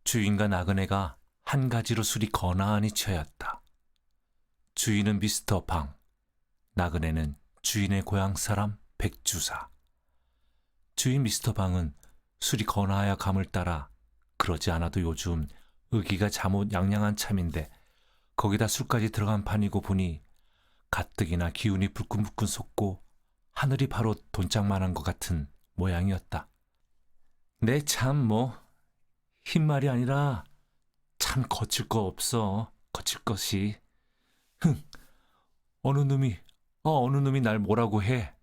주인과 나그네가 한 가지로 술이 거나하니 취하였다. 주인은 미스터 방, 나그네는 주인의 고향 사람 백주사. 주인 미스터 방은 술이 거나하여 감을 따라 그러지 않아도 요즘 의기가 잠옷 양양한 참인데 거기다 술까지 들어간 판이고 보니 가뜩이나 기운이 불끈불끈 솟고 하늘이 바로 돈짝만한 것 같은 모양이었다. 내 참 흰말이 아니라 참 거칠 거 없어. 거칠 것이. 어느 놈이 날 뭐라고 해.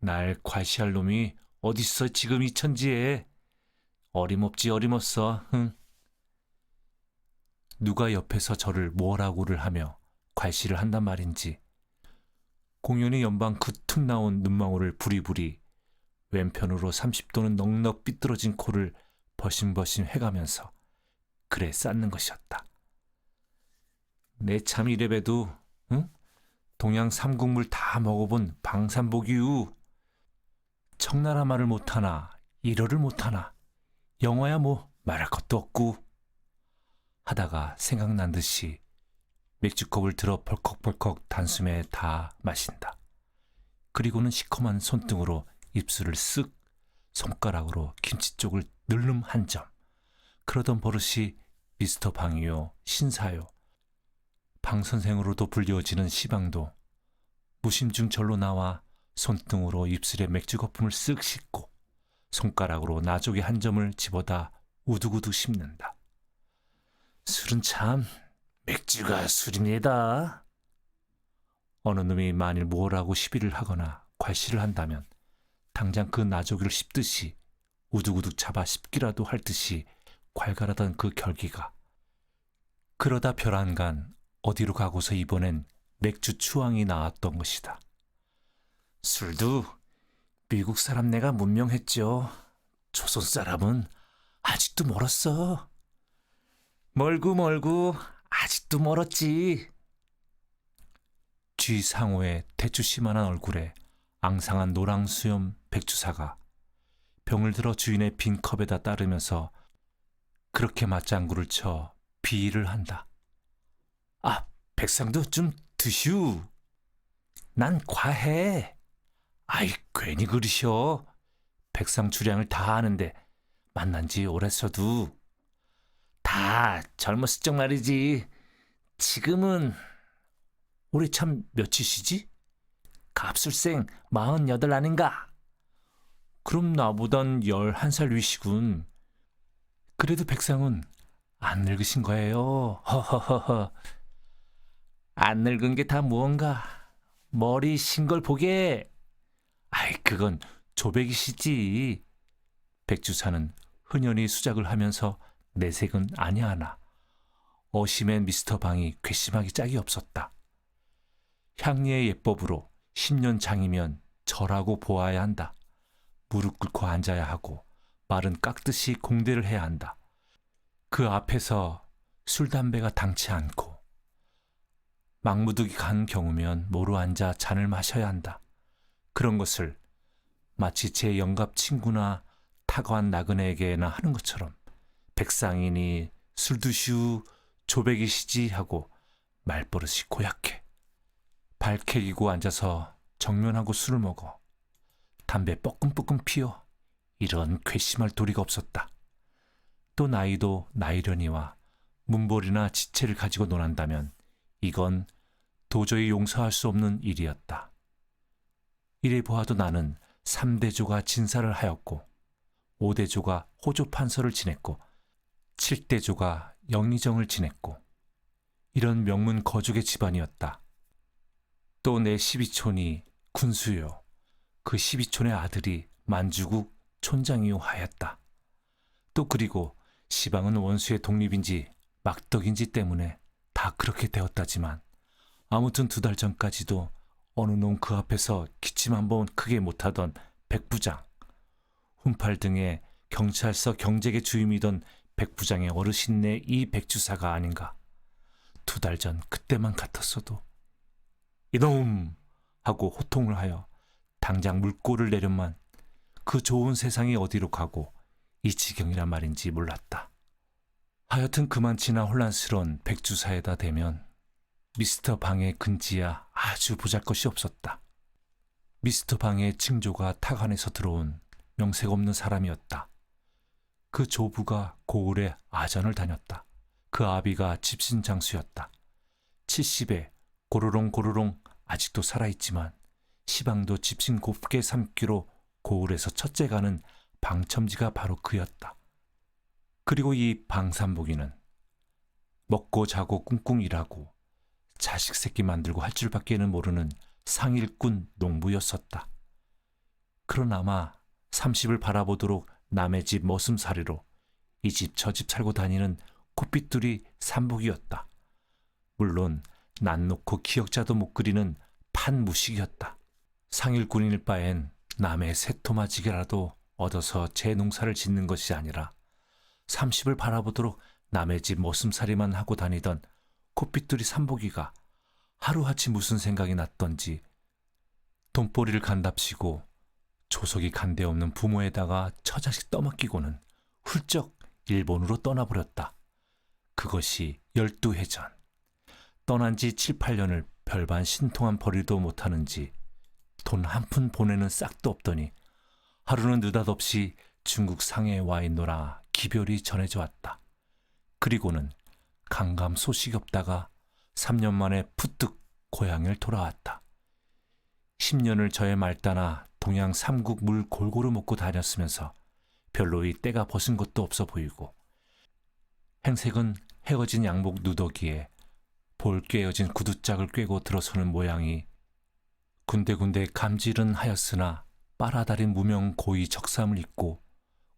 날 과시할 놈이 어딨어 지금 이 천지에. 어림없지 어림없어. 누가 옆에서 저를 뭐라고를 하며 괄시를 한단 말인지. 공연히 연방 그 툭 나온 눈망울을 부리부리 왼편으로 30도는 넉넉 삐뚤어진 코를 버심버심 해가면서 그래 쌓는 것이었다. 내 참 이래봬도 동양 삼국물 다 먹어본 방산복이유. 청나라 말을 못하나 일어를 못하나 영어야 말할 것도 없고 하다가 생각난 듯이 맥주컵을 들어 벌컥벌컥 단숨에 다 마신다. 그리고는 시커먼 손등으로 입술을 쓱, 손가락으로 김치 쪽을 늘름 한 점. 그러던 버릇이 미스터 방이요, 신사요, 방 선생으로도 불리워지는 시방도 무심중 절로 나와 손등으로 입술에 맥주 거품을 쓱 씻고 손가락으로 나족의 한 점을 집어다 우두구두 씹는다. 술은 참 맥주가 술입니다. 어느 놈이 만일 뭐라고 시비를 하거나 괄시를 한다면 당장 그 나조기를 씹듯이 우두구두 잡아 씹기라도 할 듯이 괄갈하던 그 결기가 그러다 별안간 어디로 가고서 이번엔 맥주 추앙이 나왔던 것이다. 술도 미국 사람 내가 문명했죠. 조선 사람은 아직도 멀었어. 멀고 아직도 멀었지. 쥐상호의 대추씨만한 얼굴에 앙상한 노랑수염 백주사가 병을 들어 주인의 빈 컵에다 따르면서 그렇게 맞장구를 쳐 비의를 한다. 아, 백상도 좀 드슈. 난 과해. 아이, 괜히 그러셔. 백상 주량을 다 아는데 만난 지 오래서도. 다 젊었을 적 말이지. 지금은 우리 참 몇이시지? 갑술생 48 아닌가? 그럼 나보단 11살 위시군. 그래도 백상은 안 늙으신 거예요. 허허허허. 안 늙은 게 다 무언가. 머리 신 걸 보게. 아이, 그건 조백이시지. 백주사는 흔연히 수작을 하면서 내색은 아니하나 어심엔 미스터 방이 괘씸하기 짝이 없었다. 향리의 예법으로 10년 장이면 절하고 보아야 한다. 무릎 꿇고 앉아야 하고 말은 깎듯이 공대를 해야 한다. 그 앞에서 술 담배가 당치 않고 막무득이 간 경우면 모로 앉아 잔을 마셔야 한다. 그런 것을 마치 제 영갑 친구나 타거한 나그네에게나 하는 것처럼 백상이니 술 드슈 조백이시지 하고 말버릇이 고약해. 발캐기고 앉아서 정면하고 술을 먹어. 담배 뻐끔뻐끔 피워. 이런 괘씸할 도리가 없었다. 또 나이도 나이려니와 문벌이나 지체를 가지고 논한다면 이건 도저히 용서할 수 없는 일이었다. 이래 보아도 나는 3대조가 진사를 하였고 5대조가 호조 판서를 지냈고 7대조가 영의정을 지냈고 이런 명문 거족의 집안이었다. 또 내 12촌이 군수요. 그 12촌의 아들이 만주국 촌장이요 하였다. 또 그리고 시방은 원수의 독립인지 막덕인지 때문에 다 그렇게 되었다지만 아무튼 2달 전까지도 어느 놈 그 앞에서 기침 한번 크게 못하던 백부장, 훈팔 등의 경찰서 경제계 주임이던 백부장의 어르신네 이 백주사가 아닌가. 2달 전 그때만 같았어도 이놈 하고 호통을 하여 당장 물꼬를 내련만 그 좋은 세상이 어디로 가고 이 지경이란 말인지 몰랐다. 하여튼 그만치나 혼란스러운 백주사에다 대면 미스터 방의 근지야 아주 보잘것이 없었다. 미스터 방의 징조가 타간에서 들어온 명색 없는 사람이었다. 그 조부가 고을에 아전을 다녔다. 그 아비가 집신장수였다. 70에 고로롱 아직도 살아있지만 시방도 집신 곱게 삼기로 고을에서 첫째 가는 방첨지가 바로 그였다. 그리고 이 방삼복이는 먹고 자고 꿍꿍 일하고 자식 새끼 만들고 할 줄밖에는 모르는 상일꾼 농부였었다. 그러나마 30을 바라보도록 남의 집 머슴살이로 이 집 저 집 살고 다니는 콧빗둘이 삼복이었다. 물론 난 놓고 기역자도 못 그리는 판무식이었다. 상일꾼일 바엔 남의 새토마지게라도 얻어서 제 농사를 짓는 것이 아니라 30을 바라보도록 남의 집 머슴살이만 하고 다니던 콧빗둘이 삼복이가 하루아침 무슨 생각이 났던지 돈벌이를 간답시고 조석이 간데 없는 부모에다가 처자식 떠맡기고는 훌쩍 일본으로 떠나버렸다. 그것이 12해 전. 떠난 지 7, 8년을 별반 신통한 벌이도 못하는지 돈 한 푼 보내는 싹도 없더니 하루는 느닷없이 중국 상해에 와 있노라 기별이 전해져 왔다. 그리고는 강감 소식이 없다가 3년 만에 푸뜩 고향을 돌아왔다. 10년을 저의 말따나 동양 삼국 물 골고루 먹고 다녔으면서 별로 이 때가 벗은 것도 없어 보이고 행색은 헤어진 양복 누더기에 볼 꿰어진 구두짝을 꿰고 들어서는 모양이 군데군데 감질은 하였으나 빨아다린 무명 고이 적삼을 입고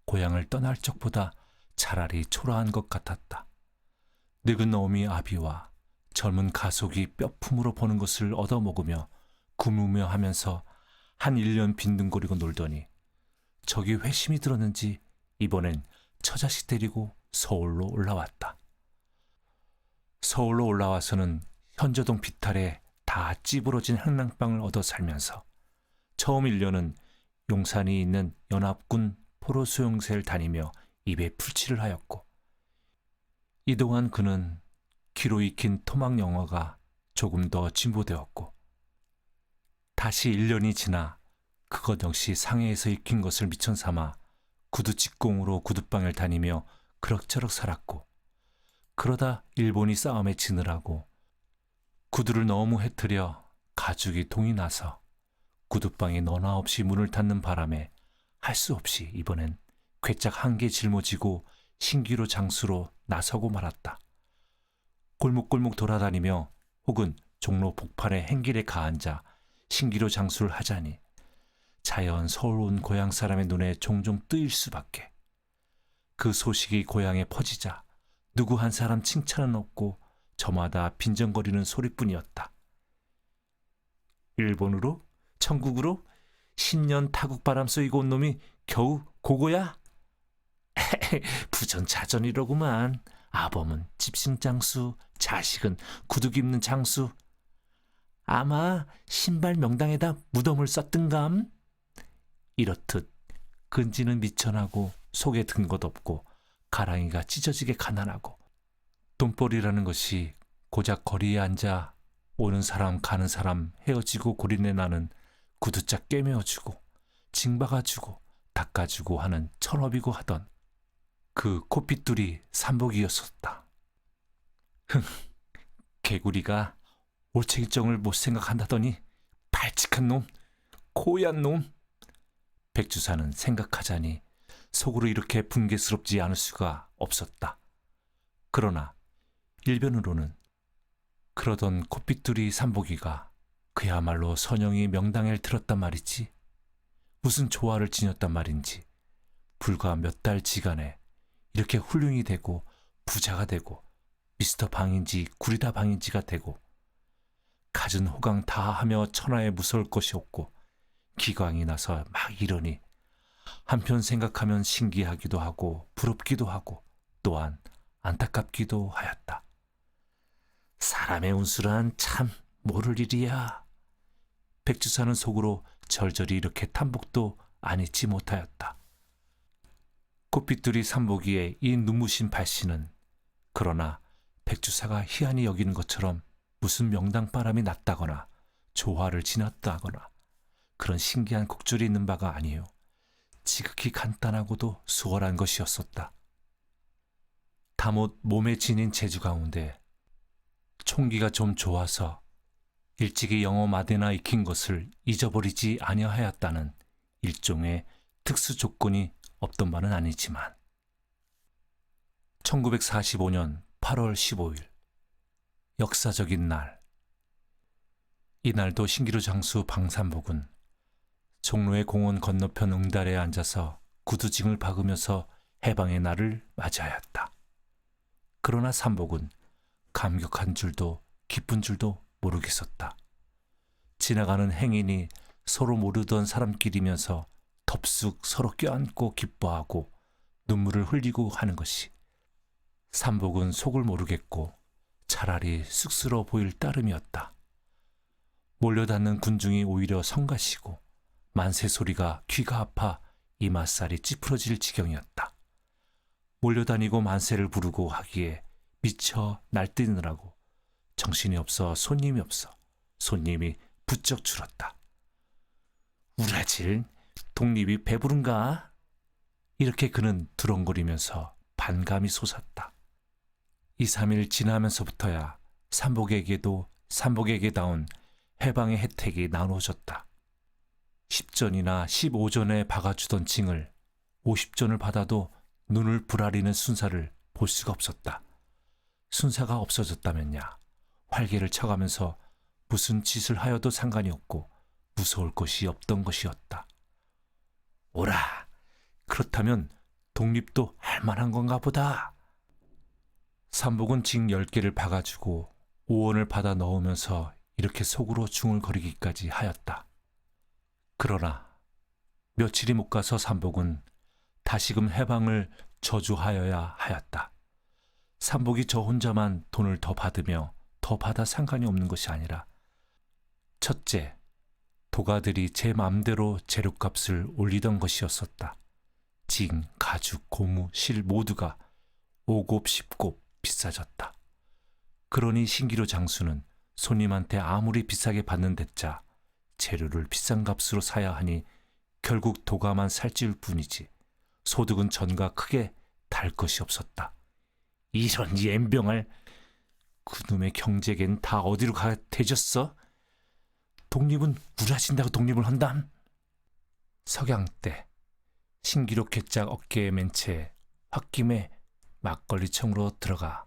고향을 떠날 적보다 차라리 초라한 것 같았다. 늙은 어미 아비와 젊은 가속이 뼈품으로 보는 것을 얻어먹으며 구무며 하면서 한 1년 빈둥거리고 놀더니 저기 회심이 들었는지 이번엔 처자식 데리고 서울로 올라왔다. 서울로 올라와서는 현저동 비탈에 다 찌부러진 향랑방을 얻어 살면서 처음 1년은 용산이 있는 연합군 포로수용소를 다니며 입에 풀칠을 하였고 이동안 그는 귀로 익힌 토막 영어가 조금 더 진보되었고 다시 1년이 지나 그것 역시 상해에서 익힌 것을 미천 삼아 구두 직공으로 구두방을 다니며 그럭저럭 살았고 그러다 일본이 싸움에 지느라고 구두를 너무 해트려 가죽이 동이 나서 구두방에 너나 없이 문을 닫는 바람에 할 수 없이 이번엔 괴짝 한 개 짊어지고 신기루 장수로 나서고 말았다. 골목골목 돌아다니며 혹은 종로 복판의 행길에 가앉아 신기루 장수를 하자니 자연 서울 온 고향 사람의 눈에 종종 뜨일 수밖에. 그 소식이 고향에 퍼지자 누구 한 사람 칭찬은 없고 저마다 빈정거리는 소리뿐이었다. 일본으로? 천국으로? 신년 타국바람 쏘이고 온 놈이 겨우 고고야? 부전자전이로구만. 아범은 집신장수, 자식은 구두 입는 장수. 아마 신발 명당에다 무덤을 썼든감? 이렇듯 근지는 미천하고 속에 든 것 없고 가랑이가 찢어지게 가난하고 돈벌이라는 것이 고작 거리에 앉아 오는 사람 가는 사람 헤어지고 고린내 나는 구두짝 꿰매어주고 징박아주고 닦아주고 하는 천업이고 하던 그 콧빗둘이 삼복이었었다. 개구리가 올챙이정을 못 생각한다더니 발칙한 놈, 고얀 놈. 백주사는 생각하자니 속으로 이렇게 분개스럽지 않을 수가 없었다. 그러나 일변으로는 그러던 콧빗둘이 삼복이가 그야말로 선영이 명당을 들었단 말이지. 무슨 조화를 지녔단 말인지 불과 몇 달 지간에 이렇게 훌륭이 되고 부자가 되고 미스터 방인지 구리다 방인지가 되고 갖은 호강 다 하며 천하에 무서울 것이 없고 기광이 나서 막 이러니 한편 생각하면 신기하기도 하고 부럽기도 하고 또한 안타깝기도 하였다. 사람의 운수란 참 모를 일이야. 백주사는 속으로 절절히 이렇게 탐복도 안 잊지 못하였다. 콧빗둘이 삼복이의 이 눈부신 발씨는 그러나 백주사가 희한히 여기는 것처럼 무슨 명당바람이 났다거나 조화를 지났다거나 그런 신기한 곡절이 있는 바가 아니요. 지극히 간단하고도 수월한 것이었었다. 다못 몸에 지닌 재주 가운데 총기가 좀 좋아서 일찍이 영어 마대나 익힌 것을 잊어버리지 아니하였다는 일종의 특수 조건이 없던 바는 아니지만 1945년 8월 15일 역사적인 날, 이날도 신기루 장수 방산복은 종로의 공원 건너편 응달에 앉아서 구두징을 박으면서 해방의 날을 맞이하였다. 그러나 산복은 감격한 줄도 기쁜 줄도 모르겠었다. 지나가는 행인이 서로 모르던 사람끼리면서 덥석 서로 껴안고 기뻐하고 눈물을 흘리고 하는 것이 산복은 속을 모르겠고 차라리 쑥스러워 보일 따름이었다. 몰려닿는 군중이 오히려 성가시고 만세 소리가 귀가 아파 이맛살이 찌푸러질 지경이었다. 몰려다니고 만세를 부르고 하기에 미쳐 날뛰느라고 정신이 없어 손님이 없어 손님이 부쩍 줄었다. 우라질 독립이 배부른가? 이렇게 그는 두렁거리면서 반감이 솟았다. 2, 3일 지나면서부터야 산복에게다운 해방의 혜택이 나눠졌다. 10전이나 15전에 박아주던 징을 50전을 받아도 눈을 부라리는 순사를 볼 수가 없었다. 순사가 없어졌다면야 활개를 쳐가면서 무슨 짓을 하여도 상관이 없고 무서울 것이 없던 것이었다. 오라, 그렇다면 독립도 할 만한 건가 보다. 산복은 징 10개를 박아주고 5원을 받아 넣으면서 이렇게 속으로 중얼거리기까지 하였다. 그러나 며칠이 못 가서 산복은 다시금 해방을 저주하여야 하였다. 산복이 저 혼자만 돈을 더 받으며 더 받아 상관이 없는 것이 아니라 첫째, 도가들이 제 맘대로 재료값을 올리던 것이었었다. 징, 가죽, 고무, 실 모두가 5곱 10곱 비싸졌다. 그러니 신기루 장수는 손님한테 아무리 비싸게 받는 데짜 재료를 비싼 값으로 사야 하니 결국 도가만 살찌울 뿐이지 소득은 전과 크게 달 것이 없었다. 이런 옌병을 그놈의 경제겐 다 어디로 가 대졌어? 독립은 우라진다고 독립을 한담? 석양 때 신기루 괴짝 어깨에 맨 채 홧김에 막걸리청으로 들어가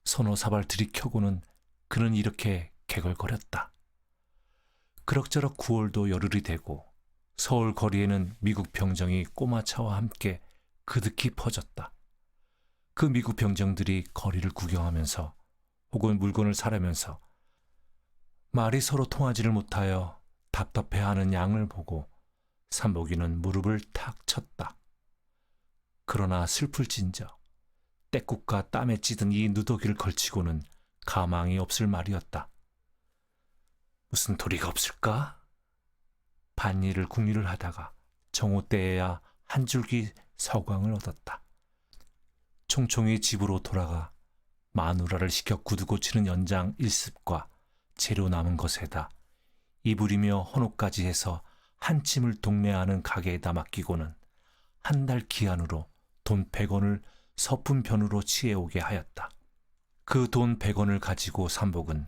서너 사발 들이켜고는 그는 이렇게 개걸거렸다. 그럭저럭 9월도 열흘이 되고 서울 거리에는 미국 병정이 꼬마차와 함께 그득히 퍼졌다. 그 미국 병정들이 거리를 구경하면서 혹은 물건을 사려면서 말이 서로 통하지를 못하여 답답해하는 양을 보고 산복이는 무릎을 탁 쳤다. 그러나 슬플진저 떼국과 땀에 찌든 이 누더기를 걸치고는 가망이 없을 말이었다. 무슨 도리가 없을까? 반일을 궁리를 하다가 정오 때에야 한 줄기 서광을 얻었다. 총총히 집으로 돌아가 마누라를 시켜 구두 고치는 연장 일습과 재료 남은 것에다 이불이며 헌옷까지 해서 한 침을 동네하는 가게에다 맡기고는 한 달 기한으로 돈 100원을 서푼편으로 취해오게 하였다. 그 돈 100원을 가지고 산복은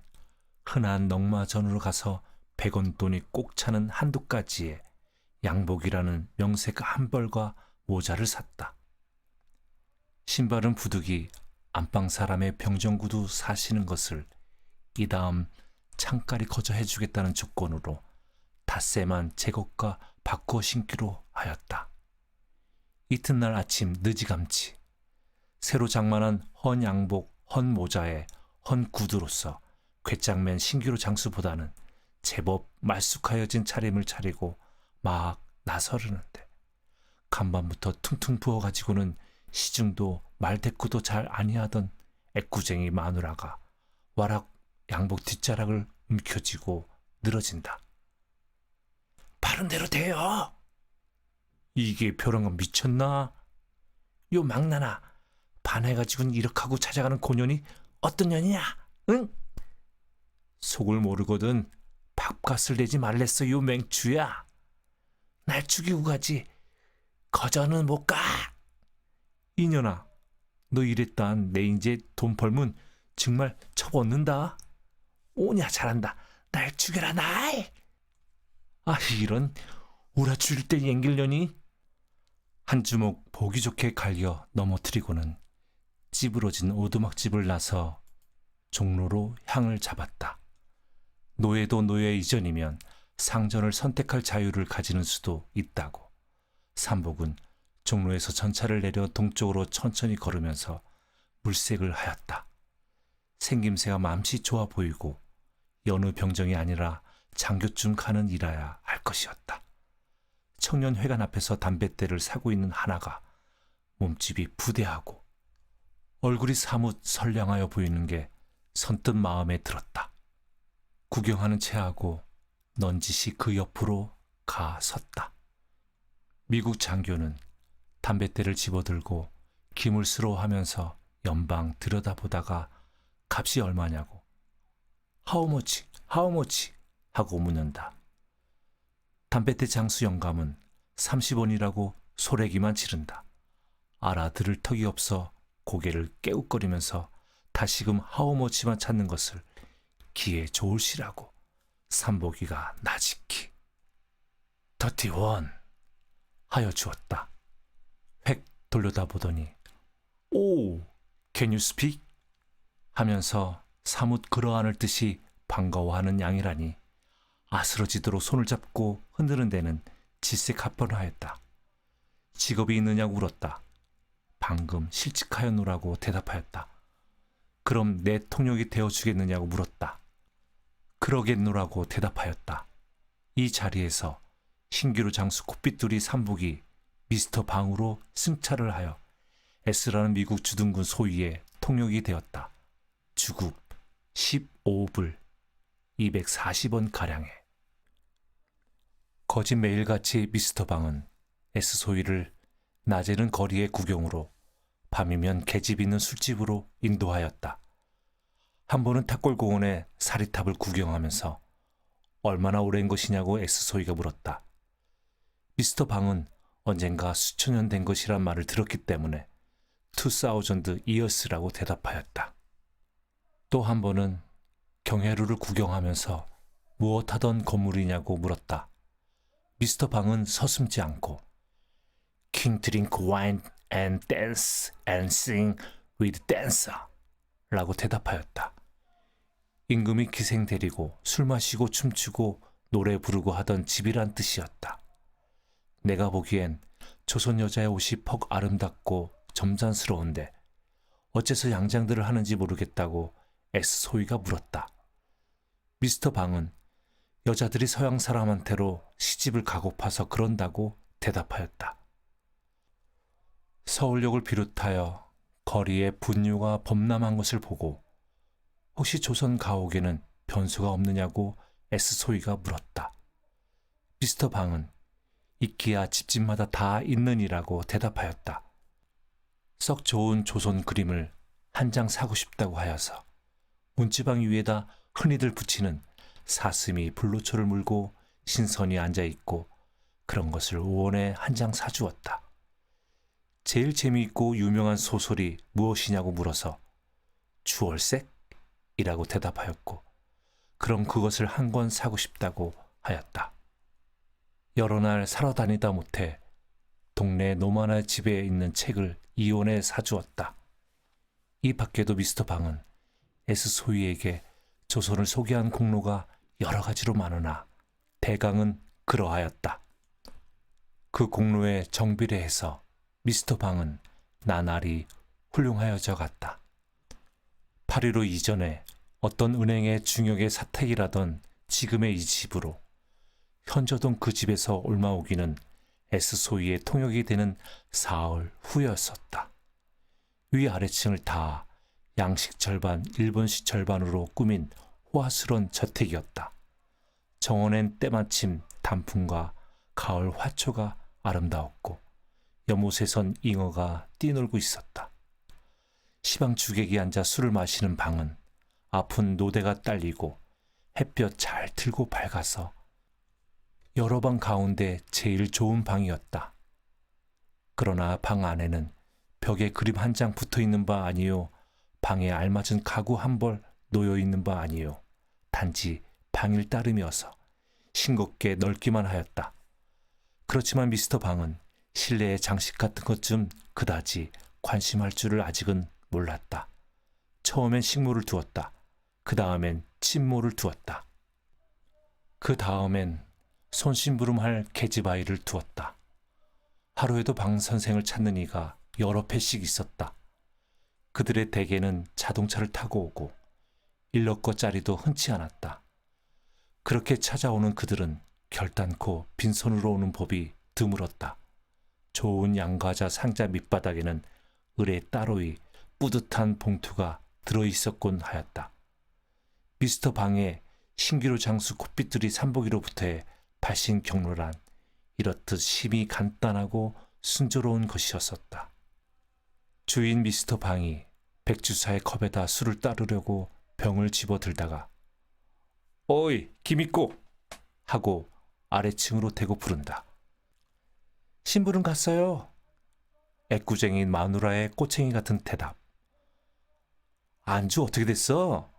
흔한 넉마전으로 가서 100원 돈이 꼭 차는 한두 가지에 양복이라는 명색 한 벌과 모자를 샀다. 신발은 부득이 안방 사람의 병정구두 사시는 것을 이 다음 창깔이 거저 해주겠다는 조건으로 닷새만 제 것과 바꾸어 신기로 하였다. 이튿날 아침 늦이감치 새로 장만한 헌 양복, 헌 모자에 헌 구두로서 괴짝맨 신기루 장수보다는 제법 말쑥하여진 차림을 차리고 막 나서르는데 간밤부터 퉁퉁 부어가지고는 시중도 말대꾸도 잘 아니하던 애꾸쟁이 마누라가 와락 양복 뒷자락을 움켜쥐고 늘어진다. 바른 대로 돼요. 이게 벼랑간 미쳤나? 요 망나나 반해가지고는 이렇게 하고 찾아가는 고년이 어떤 년이냐? 응? 속을 모르거든 밥값을 내지 말랬어 요 맹추야. 날 죽이고 가지. 거저는 못 가. 이년아, 너 이랬단 내 인제 돈 벌면 정말 쳐벗는다. 오냐 잘한다. 날 죽여라 날. 아 이런 우라 죽일 때 앵길려니. 한 주먹 보기 좋게 갈겨 넘어뜨리고는 찌부러진 오두막집을 나서 종로로 향을 잡았다. 노예도 노예 이전이면 상전을 선택할 자유를 가지는 수도 있다고. 삼복은 종로에서 전차를 내려 동쪽으로 천천히 걸으면서 물색을 하였다. 생김새가 맘씨 좋아 보이고 여느 병정이 아니라 장교쯤 가는 일이야 할 것이었다. 청년회관 앞에서 담뱃대를 사고 있는 하나가 몸집이 부대하고 얼굴이 사뭇 선량하여 보이는 게 선뜻 마음에 들었다. 구경하는 체하고 넌지시 그 옆으로 가 섰다. 미국 장교는 담뱃대를 집어들고 기물스러워하면서 연방 들여다보다가 값이 얼마냐고 하우머치 하우머치 하고 묻는다. 담뱃대 장수 영감은 30원이라고 소래기만 지른다. 알아들을 턱이 없어 고개를 깨웃거리면서 다시금 하우머치만 찾는 것을 기에 좋을시라고 삼복이가 나직히 더티원 하여 주었다. 획 돌려다보더니 오, can you speak? 하면서 사뭇 그러하는 듯이 반가워하는 양이라니 아스러지도록 손을 잡고 흔드는 데는 질색합번하였다. 직업이 있느냐고 물었다. 방금 실직하였노라고 대답하였다. 그럼 내 통역이 되어주겠느냐고 물었다. 그러겠노라고 대답하였다. 이 자리에서 신기루 장수 콧빗두리 삼복이 미스터 방으로 승차를 하여 S라는 미국 주둔군 소위의 통역이 되었다. 주급 15불 240원 가량에. 거짓 매일같이 미스터 방은 S 소위를 낮에는 거리의 구경으로 밤이면 계집 있는 술집으로 인도하였다. 한 번은 탑골공원의 사리탑을 구경하면서 얼마나 오랜 것이냐고 S 소위가 물었다. 미스터 방은 언젠가 수천 년 된 것이란 말을 들었기 때문에 2000 years라고 대답하였다. 또 한 번은 경회루를 구경하면서 무엇 하던 건물이냐고 물었다. 미스터 방은 서슴지 않고 King drink wine and dance and sing with dancer 라고 대답하였다. 임금이 기생 데리고 술 마시고 춤추고 노래 부르고 하던 집이란 뜻이었다. 내가 보기엔 조선 여자의 옷이 퍽 아름답고 점잖스러운데 어째서 양장들을 하는지 모르겠다고 S 소위가 물었다. 미스터 방은 여자들이 서양 사람한테로 시집을 가고파서 그런다고 대답하였다. 서울역을 비롯하여 거리에 분유가 범람한 것을 보고 혹시 조선 가옥에는 변소가 없느냐고 S 소위가 물었다. 미스터 방은 있기야 집집마다 다 있느니라고 대답하였다. 썩 좋은 조선 그림을 한 장 사고 싶다고 하여서 문지방 위에다 흔히들 붙이는 사슴이 불로초를 물고 신선이 앉아있고 그런 것을 5원에 한 장 사주었다. 제일 재미있고 유명한 소설이 무엇이냐고 물어서 주월색이라고 대답하였고 그럼 그것을 한 권 사고 싶다고 하였다. 여러 날 살아 다니다 못해 동네 노마나 집에 있는 책을 2원에 사주었다. 이 밖에도 미스터 방은 S 소위에게 조선을 소개한 공로가 여러 가지로 많으나 대강은 그러하였다. 그 공로에 정비례해서 미스터 방은 나날이 훌륭하여져 갔다. 8.15 이전에 어떤 은행의 중역의 사택이라던 지금의 이 집으로 현저동 그 집에서 올마오기는 S 소위의 통역이 되는 사흘 후였었다. 위아래층을 다 양식 절반, 일본식 절반으로 꾸민 호화스러운 저택이었다. 정원엔 때마침 단풍과 가을 화초가 아름다웠고 연못에 선 잉어가 뛰놀고 있었다. 시방 주객이 앉아 술을 마시는 방은 아픈 노대가 딸리고 햇볕 잘 들고 밝아서 여러 방 가운데 제일 좋은 방이었다. 그러나 방 안에는 벽에 그림 한 장 붙어 있는 바 아니요, 방에 알맞은 가구 한 벌 놓여 있는 바 아니요, 단지 방일 따름이어서 싱겁게 넓기만 하였다. 그렇지만 미스터 방은 실내의 장식 같은 것 좀 그다지 관심할 줄을 아직은 몰랐다. 처음엔 식물을 두었다. 그 다음엔 침모를 두었다. 그 다음엔 손심부름할 계집아이를 두었다. 하루에도 방 선생을 찾는 이가 여러 패씩 있었다. 그들의 대개는 자동차를 타고 오고 일러거짜리도 흔치 않았다. 그렇게 찾아오는 그들은 결단코 빈손으로 오는 법이 드물었다. 좋은 양과자 상자 밑바닥에는 을에 따로이 뿌듯한 봉투가 들어있었곤 하였다. 미스터 방에 신기루 장수 콧빛들이 산보기로부터의 발신 경로란 이렇듯 심히 간단하고 순조로운 것이었었다. 주인 미스터 방이 백주사의 컵에다 술을 따르려고 병을 집어들다가 어이 김있고 하고 아래층으로 대고 부른다. 심부름 갔어요. 애꾸쟁인 마누라의 꼬챙이 같은 대답. 안주 어떻게 됐어?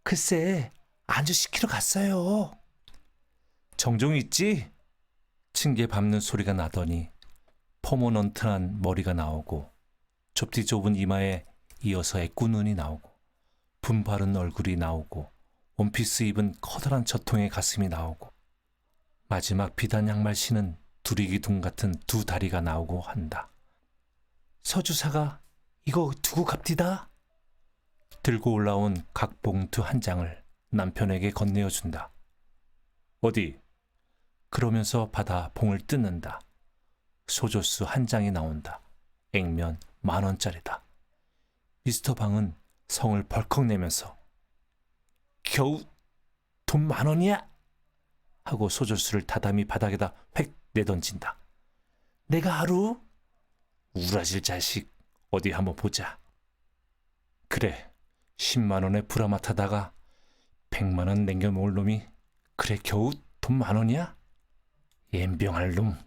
글쎄 안주 시키러 갔어요. 정종 있지? 층계 밟는 소리가 나더니 퍼머넌트한 머리가 나오고 좁디 좁은 이마에 이어서 애꾸 눈이 나오고 분바른 얼굴이 나오고 원피스 입은 커다란 젖통의 가슴이 나오고 마지막 비단 양말 신은 두리기둥 같은 두 다리가 나오고 한다. 서주사가 이거 두고 갑디다. 들고 올라온 각봉투 한 장을 남편에게 건네어준다. 어디? 그러면서 받아 봉을 뜯는다. 소조수 한 장이 나온다. 액면 10,000원짜리다. 미스터 방은 성을 벌컥 내면서 겨우 돈 10,000원이야? 하고 소조수를 다담이 바닥에다 획 내던진다. 내가 하루? 우라질 자식, 어디 한번 보자. 그래, 10만 원에 불아마타다가 100만 원 남겨놓을 놈이 그래 겨우 돈 10,000원이야? 옌병할 놈.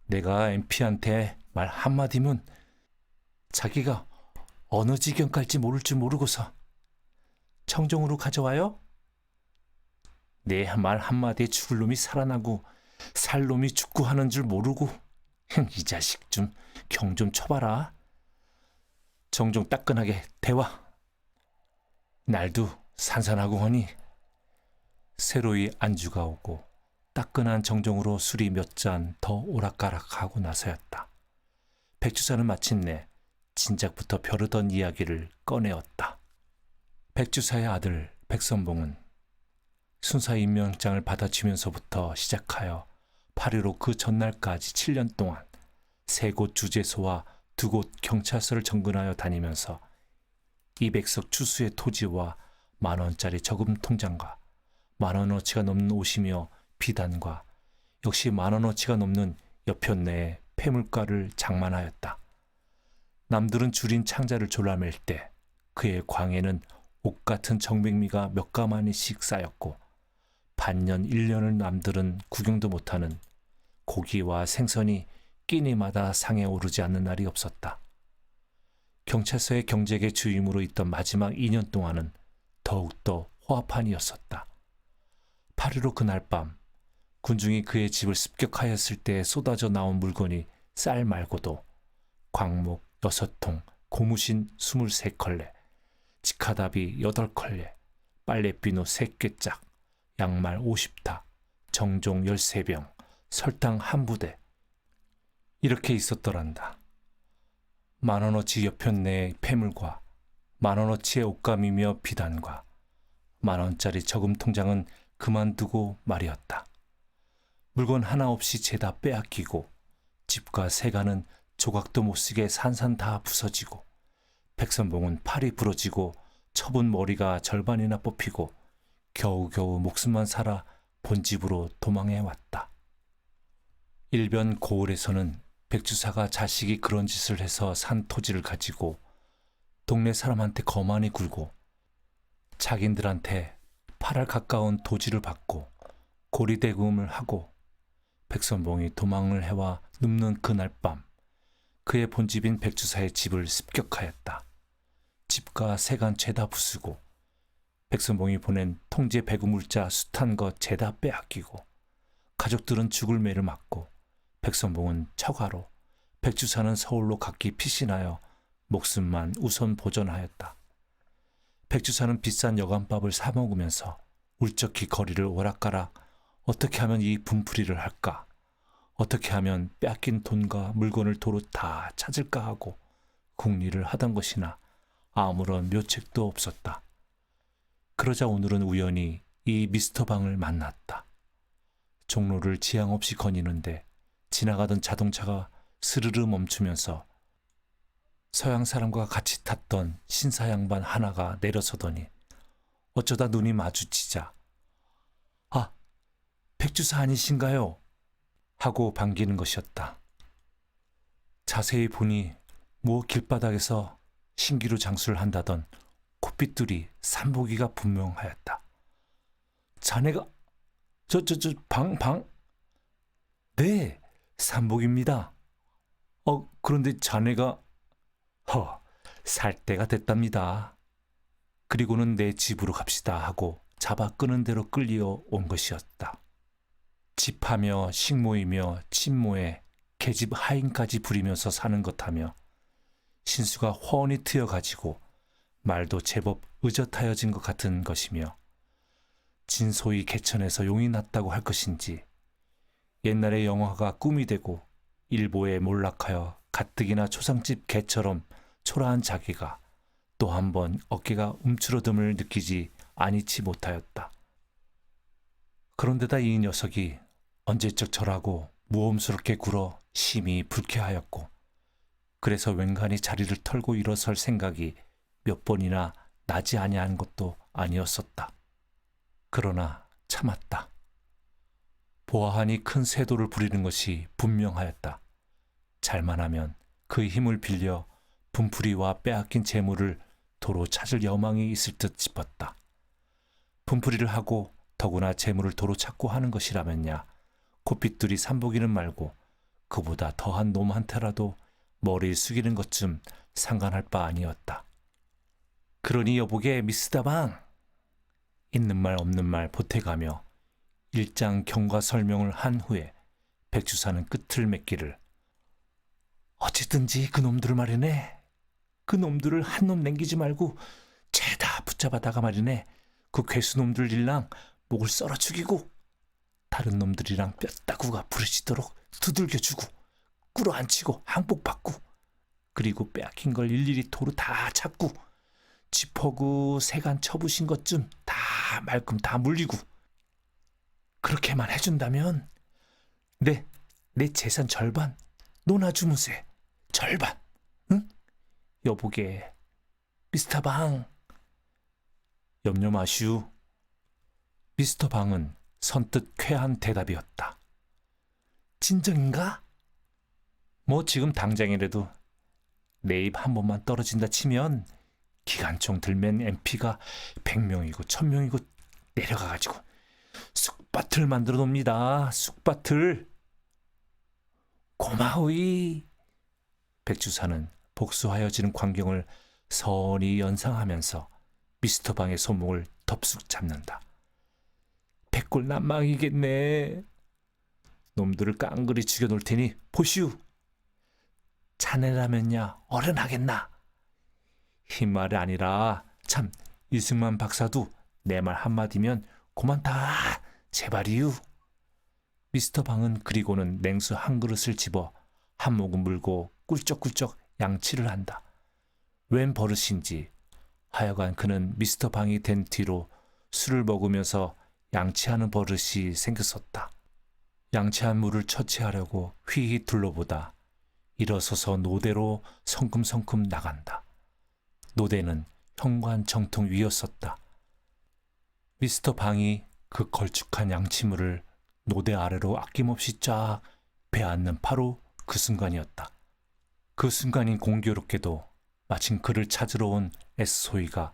내가 MP한테 말 한마디면 자기가 어느 지경 갈지 모를 줄 모르고서 청정으로 가져와요? 내 말 한마디에 죽을 놈이 살아나고 살 놈이 죽고 하는 줄 모르고 이 자식 좀 경 좀 쳐봐라. 정종 따끈하게 대화. 날도 산산하고 하니 새로이 안주가 오고 따끈한 정종으로 술이 몇 잔 더 오락가락하고 나서였다. 백주사는 마침내 진작부터 벼르던 이야기를 꺼내었다. 백주사의 아들 백선봉은 순사 임명장을 받아치면서부터 시작하여 8.15 그 전날까지 7년 동안 3곳 주재소와 2곳 경찰서를 정근하여 다니면서 200석 추수의 토지와 10,000원짜리 저금 통장과 10,000원어치가 넘는 옷이며 비단과 역시 10,000원어치가 넘는 여편 내의 폐물가를 장만하였다. 남들은 줄인 창자를 졸라맬 때 그의 광에는 옥 같은 정백미가 몇 가마니씩 쌓였고 반년 1년을 남들은 구경도 못하는 고기와 생선이 끼니마다 상에 오르지 않는 날이 없었다. 경찰서의 경제계 주임으로 있던 마지막 2년 동안은 더욱더 호화판이었었다. 8.15 그날 밤 군중이 그의 집을 습격하였을 때 쏟아져 나온 물건이 쌀 말고도 광목 6통, 고무신 23컬레, 직화답이 8컬레, 빨래비누 3꿰짝, 양말 50타, 정종 13병, 설탕 1부대 이렇게 있었더란다. 10,000원어치 여편 내의 폐물과 10,000원어치의 옷감이며 비단과 10,000원짜리 저금 통장은 그만두고 말이었다. 물건 하나 없이 죄다 빼앗기고 집과 세가는 조각도 못쓰게 산산 다 부서지고 백선봉은 팔이 부러지고 쳐본 머리가 절반이나 뽑히고 겨우겨우 목숨만 살아 본집으로 도망해 왔다. 일변 고을에서는 백주사가 자식이 그런 짓을 해서 산 토지를 가지고 동네 사람한테 거만히 굴고 자긴들한테 8알 가까운 도지를 받고 고리대금을 하고 백선봉이 도망을 해와 눕는 그날 밤 그의 본집인 백주사의 집을 습격하였다. 집과 세간 죄다 부수고 백선봉이 보낸 통제 배구물자 숱한 것 죄다 빼앗기고 가족들은 죽을 매를 맞고 백선봉은 처가로 백주사는 서울로 각기 피신하여 목숨만 우선 보존하였다. 백주사는 비싼 여간밥을 사 먹으면서 울적히 거리를 오락가락 어떻게 하면 이 분풀이를 할까? 어떻게 하면 빼앗긴 돈과 물건을 도로 다 찾을까 하고 궁리를 하던 것이나 아무런 묘책도 없었다. 그러자 오늘은 우연히 이 미스터 방을 만났다. 종로를 지향 없이 거니는데 지나가던 자동차가 스르르 멈추면서 서양 사람과 같이 탔던 신사 양반 하나가 내려서더니 어쩌다 눈이 마주치자 아, 백주사 아니신가요? 하고 반기는 것이었다. 자세히 보니 모 길바닥에서 신기루 장수를 한다던 콧빗둘이 삼복이가 분명하였다. 자네가 방? 네, 삼복입니다. 그런데 자네가 살 때가 됐답니다. 그리고는 내 집으로 갑시다 하고 잡아 끄는 대로 끌려 온 것이었다. 집하며 식모이며 친모에 계집 하인까지 부리면서 사는 것하며 신수가 훤히 트여가지고 말도 제법 의젓하여진 것 같은 것이며 진소히 개천에서 용이 났다고 할 것인지 옛날의 영화가 꿈이 되고 일보에 몰락하여 가뜩이나 초상집 개처럼 초라한 자기가 또 한 번 어깨가 움츠러듦을 느끼지 아니치 못하였다. 그런데다 이 녀석이 언제적 저라고 모험스럽게 굴어 심히 불쾌하였고 그래서 웬간히 자리를 털고 일어설 생각이 몇 번이나 나지 아니한 것도 아니었었다. 그러나 참았다. 보아하니 큰 세도를 부리는 것이 분명하였다. 잘만 하면 그 힘을 빌려 분풀이와 빼앗긴 재물을 도로 찾을 여망이 있을 듯 싶었다. 분풀이를 하고 더구나 재물을 도로 찾고 하는 것이라면야 콧빗들이 삼복이는 말고 그보다 더한 놈한테라도 머리를 숙이는 것쯤 상관할 바 아니었다. 그러니 여보게 미스다방 있는 말 없는 말 보태가며 일장 경과 설명을 한 후에 백주사는 끝을 맺기를 어쨌든지 그놈들을 말이네. 그놈들을 한 놈 남기지 말고 죄다 붙잡아다가 말이네. 그 괴수놈들 일랑 목을 썰어 죽이고 다른 놈들이랑 뼈다구가 부러지도록 두들겨주고 꿇어앉히고 항복받고 그리고 빼앗긴 걸 일일이 도로 다 찾고 쥐퍼구 세간 쳐부신 것쯤 다 말끔 다 물리고 그렇게만 해준다면 내 재산 절반 노나 주무세 절반 응? 여보게 미스터 방 염려 마시우. 미스터 방은 선뜻 쾌한 대답이었다. 진정인가? 뭐 지금 당장이라도 내 입 한 번만 떨어진다 치면 기관총 들맨 MP가 100명이고 1000명이고 내려가가지고 쑥밭을 만들어 놉니다. 쑥밭을. 고마우이. 백주사는 복수하여지는 광경을 선히 연상하면서 미스터 방의 손목을 덥석 잡는다. 백골난망이겠네. 놈들을 깡그리 죽여놓을 테니 보시우. 자네라면야 어련하겠나. 이 말이 아니라 참 이승만 박사도 내 말 한마디면 고만 다 제발이유. 미스터 방은 그리고는 냉수 한 그릇을 집어 한 모금 물고 꿀쩍꿀쩍 양치를 한다. 웬 버릇인지 하여간 그는 미스터 방이 된 뒤로 술을 먹으면서 양치하는 버릇이 생겼었다. 양치한 물을 처치하려고 휘휘 둘러보다 일어서서 노대로 성큼성큼 나간다. 노대는 현관 정통 위였었다. 미스터 방이 그 걸쭉한 양치물을 노대 아래로 아낌없이 쫙 베앗는 바로 그 순간이었다. 그 순간이 공교롭게도 마침 그를 찾으러 온 S소희가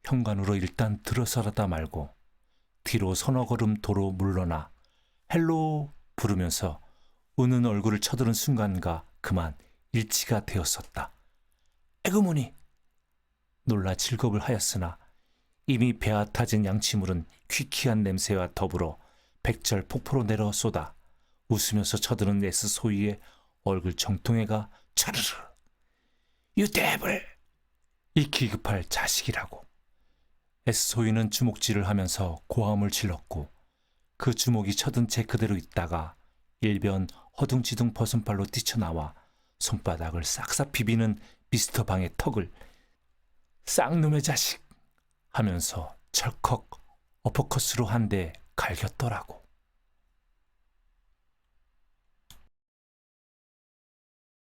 현관으로 일단 들어서려다 말고 뒤로 서너 걸음 도로 물러나 헬로 부르면서 우는 얼굴을 쳐드는 순간과 그만 일치가 되었었다. 에그머니! 놀라 질겁을 하였으나 이미 배아타진 양치물은 퀴퀴한 냄새와 더불어 백절 폭포로 내려 쏟아 웃으면서 쳐드는 S소희의 얼굴 정통에가 차르르. 유대불! 이 기급할 자식이라고. S소희는 주먹질을 하면서 고함을 질렀고 그 주먹이 쳐든 채 그대로 있다가 일변 허둥지둥 벗은발로 뛰쳐나와 손바닥을 싹싹 비비는 미스터 방의 턱을 쌍놈의 자식 하면서 철컥 어퍼컷으로 한 대 갈겼더라고.